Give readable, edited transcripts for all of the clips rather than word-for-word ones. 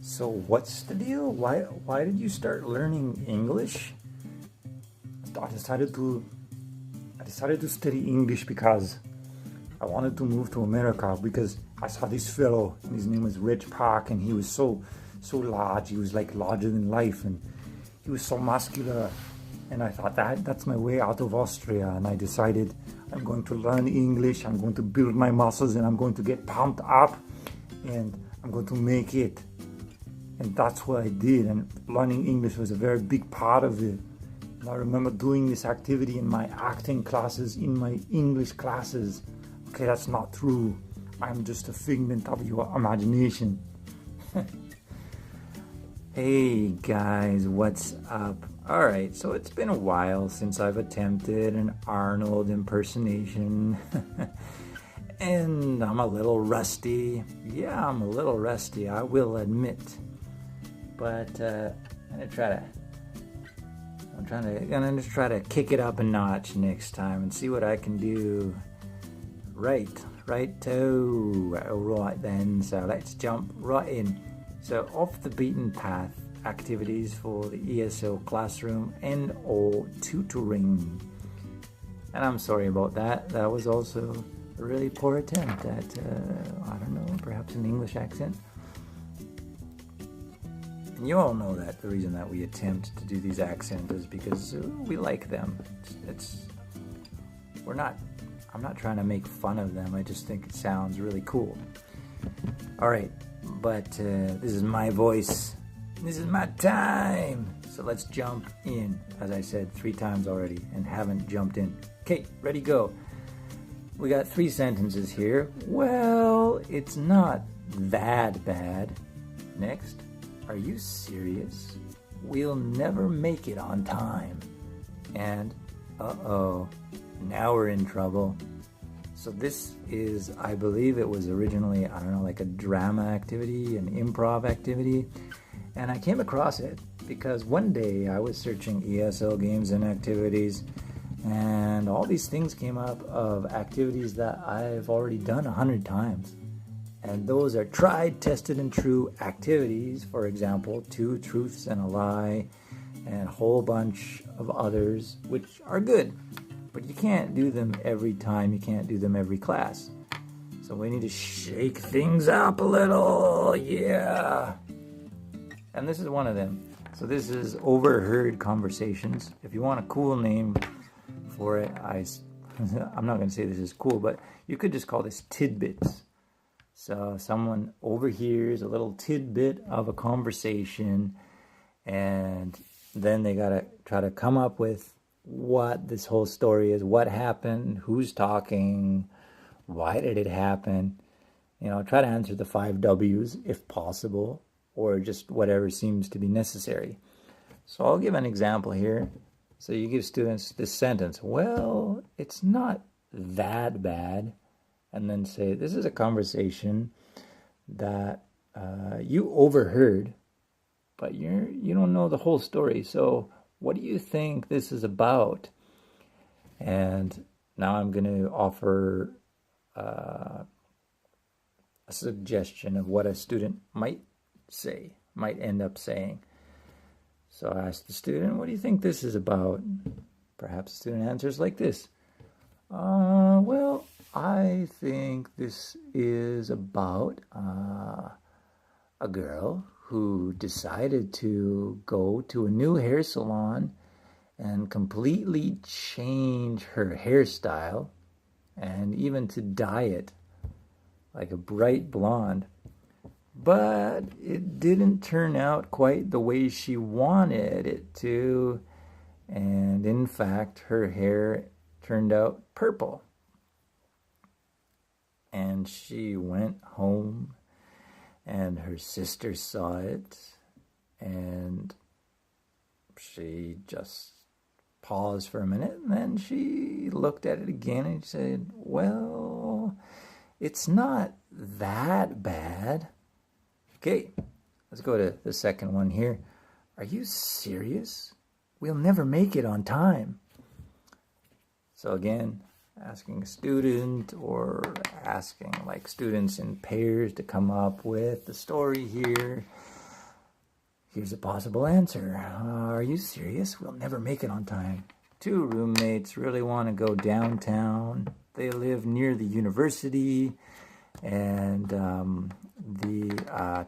So what's the deal? Why did you start learning English? I decided to I decided to study English because I wanted to move to America because I saw this fellow and his name was Rich Park and he was so large. He was like larger than life and he was so muscular. And I thought that's my way out of Austria, and I decided I'm going to learn English, I'm going to build my muscles, and I'm going to get pumped up, and I'm going to make it. And that's what I did, and learning English was a very big part of it. And I remember doing this activity in my acting classes, in my English classes. Okay, that's not true. I'm just a figment of your imagination. Hey guys, what's up? Alright, so it's been a while since I've attempted an Arnold impersonation. And I'm a little rusty. Yeah, I'm a little rusty, I will admit. But I'm gonna just try to kick it up a notch next time and see what I can do. Right then, so let's jump right in. So off the beaten path activities for the ESL classroom and or tutoring. And I'm sorry about that. That was also a really poor attempt at, I don't know, perhaps an English accent. And you all know that the reason that we attempt to do these accents is because we like them. I'm not trying to make fun of them. I just think it sounds really cool. All right. But this is my voice. This is my time. So let's jump in, as I said 3 times already and haven't jumped in. Okay, ready, go. We got 3 sentences here. Well, it's not that bad. Next, are you serious? We'll never make it on time. And, uh-oh, now we're in trouble. So this is, I believe it was originally, I don't know, like a drama activity, an improv activity. And I came across it because one day I was searching ESL games and activities, and all these things came up of activities that I've already done 100 times. And those are tried, tested, and true activities. For example, 2 truths and a lie, and a whole bunch of others, which are good. But you can't do them every time, you can't do them every class. So we need to shake things up a little, yeah. And this is one of them. So this is overheard conversations. If you want a cool name for it, I'm not going to say this is cool, but you could just call this tidbits. So someone overhears a little tidbit of a conversation, and then they got to try to come up with what this whole story is, what happened, who's talking, why did it happen. You know, try to answer the 5 W's if possible, or just whatever seems to be necessary. So I'll give an example here. So you give students this sentence, well, it's not that bad. And then say, this is a conversation that you overheard, but you don't know the whole story. So what do you think this is about? And now I'm going to offer a suggestion of what a student might end up saying. So I asked the student, what do you think this is about? Perhaps the student answers like this. Well, I think this is about a girl who decided to go to a new hair salon and completely change her hairstyle, and even to dye it like a bright blonde. But it didn't turn out quite the way she wanted it to, and in fact her hair turned out purple. And she went home, and her sister saw it, and she just paused for a minute, and then she looked at it again and said, well, it's not that bad. Okay, let's go to the second one here. Are you serious? We'll never make it on time. So again, asking a student or asking like students in pairs to come up with the story here. Here's a possible answer. Are you serious? We'll never make it on time. Two roommates really want to go downtown. They live near the university, and the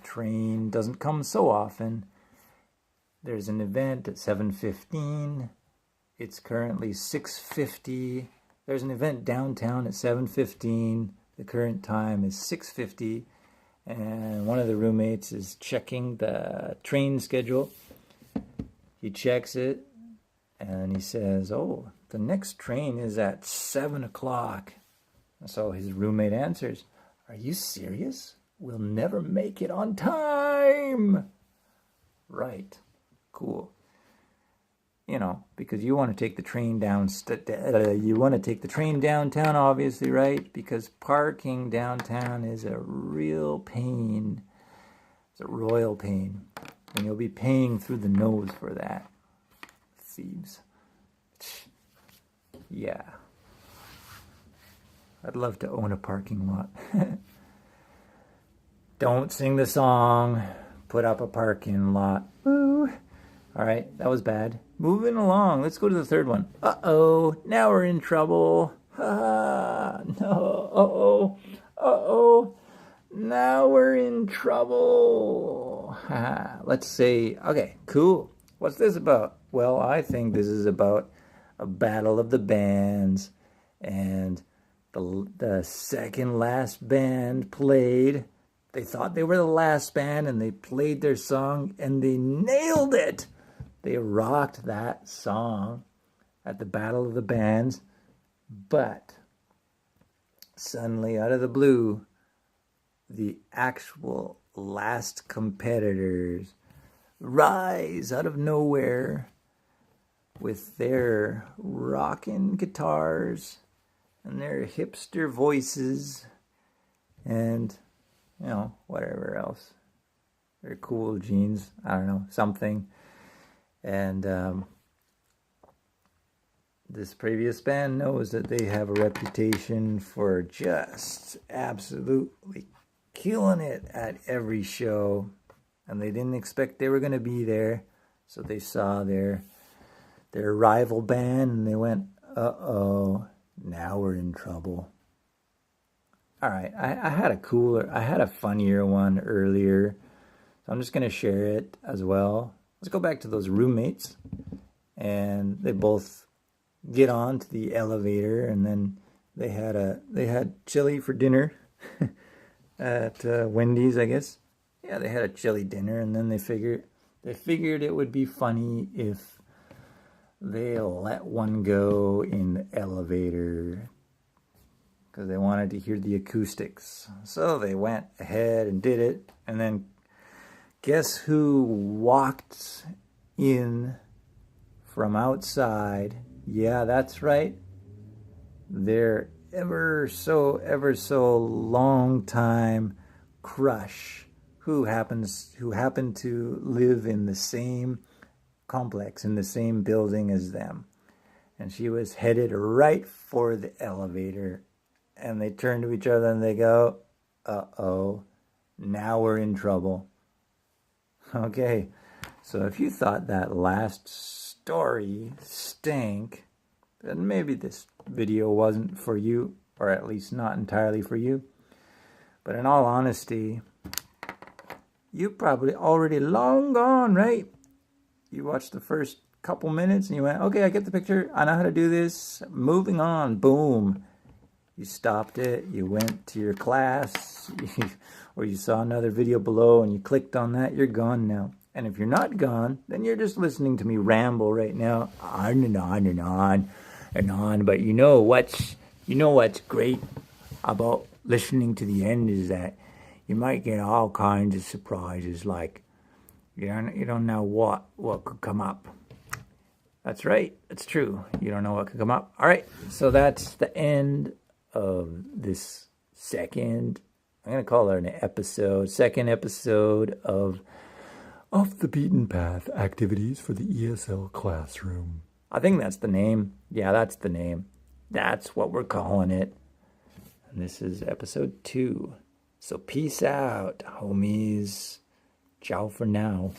train doesn't come so often. There's an event at 7:15. It's currently 6:50. There's an event downtown at 7:15. The current time is 6:50. And one of the roommates is checking the train schedule. He checks it, and he says, oh, the next train is at 7 o'clock. So his roommate answers, are you serious? We'll never make it on time. Right. Cool. You know, because you want to take the train down, you want to take the train downtown, obviously, right? Because parking downtown is a real pain. It's a royal pain. And you'll be paying through the nose for that. Thieves. Yeah. I'd love to own a parking lot. Don't sing the song. Put up a parking lot. Woo. All right, that was bad. Moving along. Let's go to the third one. Uh-oh, now we're in trouble. No. Uh-oh. Uh-oh. Now we're in trouble. Let's say, okay, cool. What's this about? Well, I think this is about a battle of the bands. And the second last band played. They thought they were the last band, and they played their song, and they nailed it. They rocked that song at the Battle of the Bands, but suddenly, out of the blue, the actual last competitors rise out of nowhere with their rockin' guitars and their hipster voices and, you know, whatever else. Their cool jeans, I don't know, something. And this previous band knows that they have a reputation for just absolutely killing it at every show. And they didn't expect they were going to be there. So they saw their rival band and they went, uh-oh, now we're in trouble. All right, I had a funnier one earlier. So I'm just going to share it as well. Let's go back to those roommates, and they both get on to the elevator, and then they had chili for dinner at Wendy's, I guess. Yeah, they had a chili dinner, and then they figured it would be funny if they let one go in the elevator because they wanted to hear the acoustics. So they went ahead and did it, and then guess who walked in from outside? Yeah, that's right. Their ever so long time crush who happened to live in the same complex, in the same building as them. And she was headed right for the elevator. And they turn to each other and they go, uh-oh, now we're in trouble. Okay, so if you thought that last story stank, then maybe this video wasn't for you, or at least not entirely for you. But in all honesty, you probably already long gone, right? You watched the first couple minutes and you went, okay, I get the picture. I know how to do this. Moving on. Boom. You stopped it. You went to your class. Or you saw another video below and you clicked on that. You're gone now. And if you're not gone, then you're just listening to me ramble right now. On and on and on and on. But you know what's great about listening to the end is that you might get all kinds of surprises, like you don't know what could come up. That's right. That's true. You don't know what could come up. All right. So that's the end of this second, I'm going to call it an episode, second episode of Off the Beaten Path Activities for the ESL Classroom. I think that's the name. Yeah, that's the name. That's what we're calling it. And this is episode 2. So peace out, homies. Ciao for now.